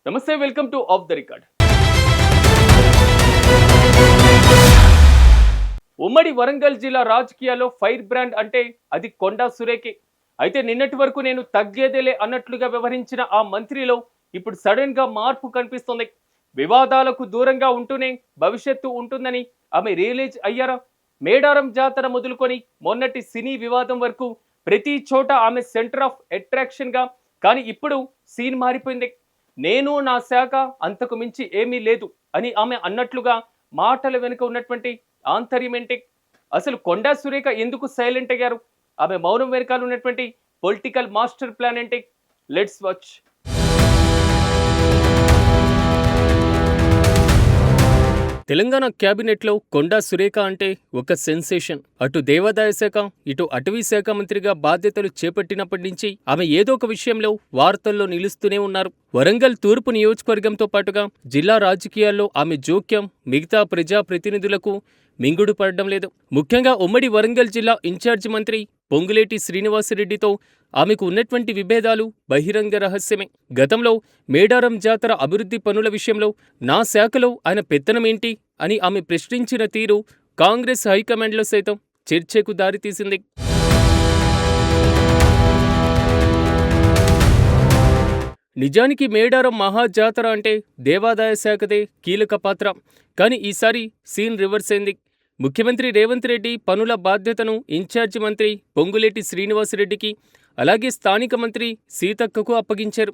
నమస్తే, welcome to of the record. ఉమ్మడి వరంగల్ జిల్లా రాజకీయాల్లో ఫైర్ బ్రాండ్ అంటే అది కొండా సురేఖే. అయితే నిన్నటి వరకు నేను తగ్గేదేలే అన్నట్లుగా వ్యవహరించిన ఆ మంత్రిలో ఇప్పుడు సడన్ గా మార్పు కనిపిస్తుంది. వివాదాలకు దూరంగా ఉంటూనే భవిష్యత్తు ఉంటుందని ఆమె రియలైజ్ అయ్యారా? మేడారం జాతర మొదలుకొని మొన్నటి సినీ వివాదం వరకు ప్రతి చోట ఆమె సెంటర్ ఆఫ్ అట్రాక్షన్ గా, కానీ ఇప్పుడు సీన్ మారిపోయింది. నేను నా శాఖ అంతకు మించి ఏమీ లేదు అని ఆమె అన్నట్లుగా మాటల వెనుక ఉన్నటువంటి ఆంతర్యం ఏంటి? అసలు కొండా సురేఖ ఎందుకు సైలెంట్ అయ్యారు? ఆమె మౌనం వెనకాల ఉన్నటువంటి పొలిటికల్ మాస్టర్ ప్లాన్ ఏంటి? Let's watch. తెలంగాణ క్యాబినెట్లో కొండా సురేఖ అంటే ఒక సెన్సేషన్. అటు దేవాదాయ శాఖ, ఇటు అటవీ శాఖ మంత్రిగా బాధ్యతలు చేపట్టినప్పటి నుంచి ఆమె ఏదో ఒక విషయంలో వార్తల్లో నిలుస్తూనే ఉన్నారు. వరంగల్ తూర్పు నియోజకవర్గంతో పాటుగా జిల్లా రాజకీయాల్లో ఆమె జోక్యం మిగతా ప్రజాప్రతినిధులకు మింగుడు పడడం లేదు. ముఖ్యంగా ఉమ్మడి వరంగల్ జిల్లా ఇన్ఛార్జి మంత్రి పొంగులేటి శ్రీనివాసరెడ్డితో ఆమెకు ఉన్నటువంటి విభేదాలు బహిరంగ రహస్యమే. గతంలో మేడారం జాతర అభివృద్ధి పనుల విషయంలో నా శాఖలో ఆయన పెత్తనమేంటి అని ఆమె ప్రశ్నించిన తీరు కాంగ్రెస్ హైకమాండ్లో సైతం చర్చకు దారితీసింది. నిజానికి మేడారం మహాజాతర అంటే దేవాదాయ శాఖదే కీలక పాత్ర. కానీ ఈసారి సీన్ రివర్స్ అయింది. ముఖ్యమంత్రి రేవంత్ రెడ్డి పనుల బాధ్యతను ఇన్ఛార్జి మంత్రి పొంగులేటి శ్రీనివాసరెడ్డికి, అలాగే స్థానిక మంత్రి సీతక్కకు అప్పగించారు.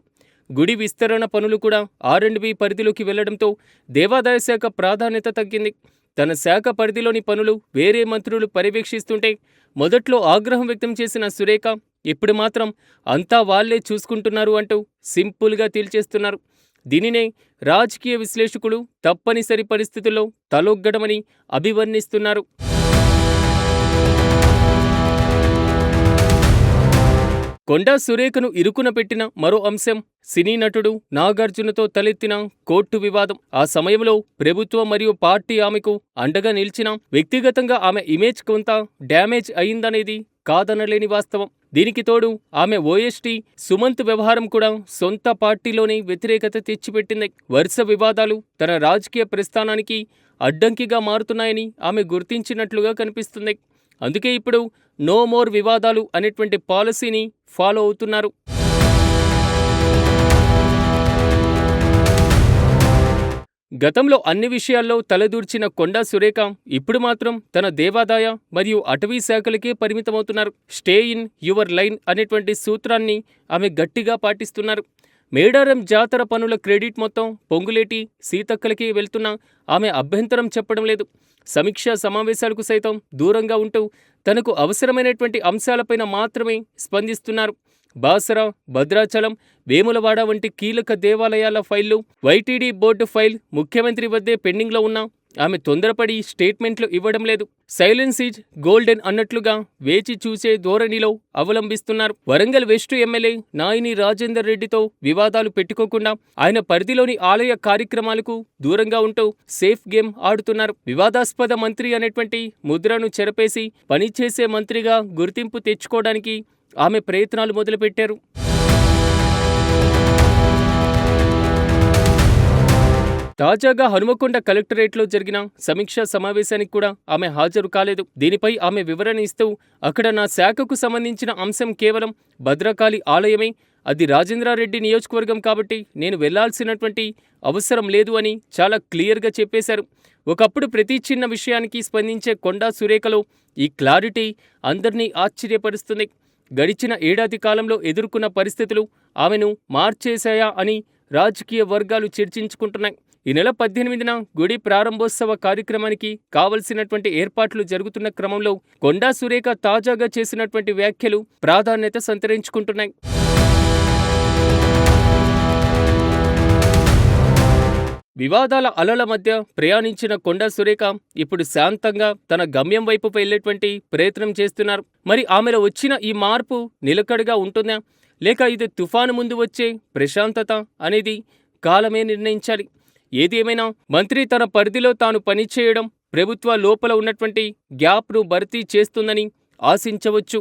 గుడి విస్తరణ పనులు కూడా R&B పరిధిలోకి వెళ్లడంతో దేవాదాయ శాఖ ప్రాధాన్యత తగ్గింది. తన శాఖ పరిధిలోని పనులు వేరే మంత్రులు పర్యవేక్షిస్తుంటే మొదట్లో ఆగ్రహం వ్యక్తం చేసిన సురేఖ ఇప్పుడు మాత్రం అంతా వాళ్లే చూసుకుంటున్నారు అంటూ సింపుల్గా తేల్చేస్తున్నారు. దీనినే రాజకీయ విశ్లేషకులు తప్పనిసరి పరిస్థితుల్లో తలొగ్గడమని అభివర్ణిస్తున్నారు. కొండా సురేఖను ఇరుకున పెట్టిన మరో అంశం సినీ నటుడు నాగార్జునతో తలెత్తిన కోర్టు వివాదం. ఆ సమయంలో ప్రభుత్వం మరియు పార్టీ ఆమెకు అండగా నిలిచినా వ్యక్తిగతంగా ఆమె ఇమేజ్ కొంత డ్యామేజ్ అయిందనేది కాదనలేని వాస్తవం. దీనికి తోడు ఆమె ఓఎస్టీ సుమంత్ వ్యవహారం కూడా సొంత పార్టీలోనే వ్యతిరేకత తెచ్చిపెట్టింది. వరుస వివాదాలు తన రాజకీయ ప్రస్థానానికి అడ్డంకిగా మారుతున్నాయని ఆమె గుర్తించినట్లుగా కనిపిస్తుంది. అందుకే ఇప్పుడు నో మోర్ వివాదాలు అనేటువంటి పాలసీని ఫాలో అవుతున్నారు. గతంలో అన్ని విషయాల్లో తలదూర్చిన కొండా సురేఖ ఇప్పుడు మాత్రం తన దేవాదాయ మరియు అటవీ శాఖలకే పరిమితమవుతున్నారు. స్టే ఇన్ యువర్ లైన్ అనేటువంటి సూత్రాన్ని ఆమె గట్టిగా పాటిస్తున్నారు. మేడారం జాతర పనుల క్రెడిట్ మొత్తం పొంగులేటి సీతక్కలకే వెళ్తున్నా ఆమె అభ్యంతరం చెప్పడం లేదు. సమీక్షా సమావేశాలకు సైతం దూరంగా ఉంటూ తనకు అవసరమైనటువంటి అంశాలపైన మాత్రమే స్పందిస్తున్నారు. బాసరా, భద్రాచలం, వేములవాడ వంటి కీలక దేవాలయాల ఫైళ్లు, వైటీడీ బోర్డు ఫైల్ ముఖ్యమంత్రి వద్దే పెండింగ్లో ఉన్నా ఆమె తొందరపడి స్టేట్మెంట్లు ఇవ్వడం లేదు. సైలెన్స్ ఈజ్ గోల్డెన్ అన్నట్లుగా వేచి చూసే ధోరణిలో అవలంబిస్తున్నారు. వరంగల్ వెస్ట్ ఎమ్మెల్యే నాయిని రాజేందర్ రెడ్డితో వివాదాలు పెట్టుకోకుండా ఆయన పరిధిలోని ఆలయ కార్యక్రమాలకు దూరంగా ఉంటూ సేఫ్ గేమ్ ఆడుతున్నారు. వివాదాస్పద మంత్రి అనేటువంటి ముద్రను చెరపేసి పనిచేసే మంత్రిగా గుర్తింపు తెచ్చుకోవడానికి ఆమె ప్రయత్నాలు మొదలుపెట్టారు. తాజాగా హనుమకొండ కలెక్టరేట్లో జరిగిన సమీక్షా సమావేశానికి కూడా ఆమె హాజరు కాలేదు. దీనిపై ఆమె వివరణ ఇస్తూ అక్కడ నా శాఖకు సంబంధించిన అంశం కేవలం భద్రకాళి ఆలయమే, అది రాజేంద్రారెడ్డి నియోజకవర్గం కాబట్టి నేను వెళ్లాల్సినటువంటి అవసరం లేదు అని చాలా క్లియర్గా చెప్పేశారు. ఒకప్పుడు ప్రతి చిన్న విషయానికి స్పందించే కొండా సురేఖలో ఈ క్లారిటీ అందర్నీ ఆశ్చర్యపరుస్తుంది. గడిచిన ఏడాది కాలంలో ఎదుర్కొన్న పరిస్థితులు ఆమెను మార్చేశాయా అని రాజకీయ వర్గాలు చర్చించుకుంటున్నాయి. ఈ నెల 18న గుడి ప్రారంభోత్సవ కార్యక్రమానికి కావలసినటువంటి ఏర్పాట్లు జరుగుతున్న క్రమంలో కొండా సురేఖ తాజాగా చేసినటువంటి వ్యాఖ్యలు ప్రాధాన్యత సంతరించుకుంటున్నాయి. వివాదాల అలల మధ్య ప్రయాణించిన కొండా సురేఖ ఇప్పుడు శాంతంగా తన గమ్యం వైపు వెళ్లేటువంటి ప్రయత్నం చేస్తున్నారు. మరి ఆమెలో వచ్చిన ఈ మార్పు నిలకడగా ఉంటుందా, లేక ఇది తుఫాను ముందు వచ్చే ప్రశాంతత అనేది కాలమే నిర్ణయించాలి. ఏది ఏమైనా మంత్రి తన పరిధిలో తాను పనిచేయడం ప్రభుత్వ లోపల ఉన్నటువంటి గ్యాప్ను భర్తీ చేస్తుందని ఆశించవచ్చు.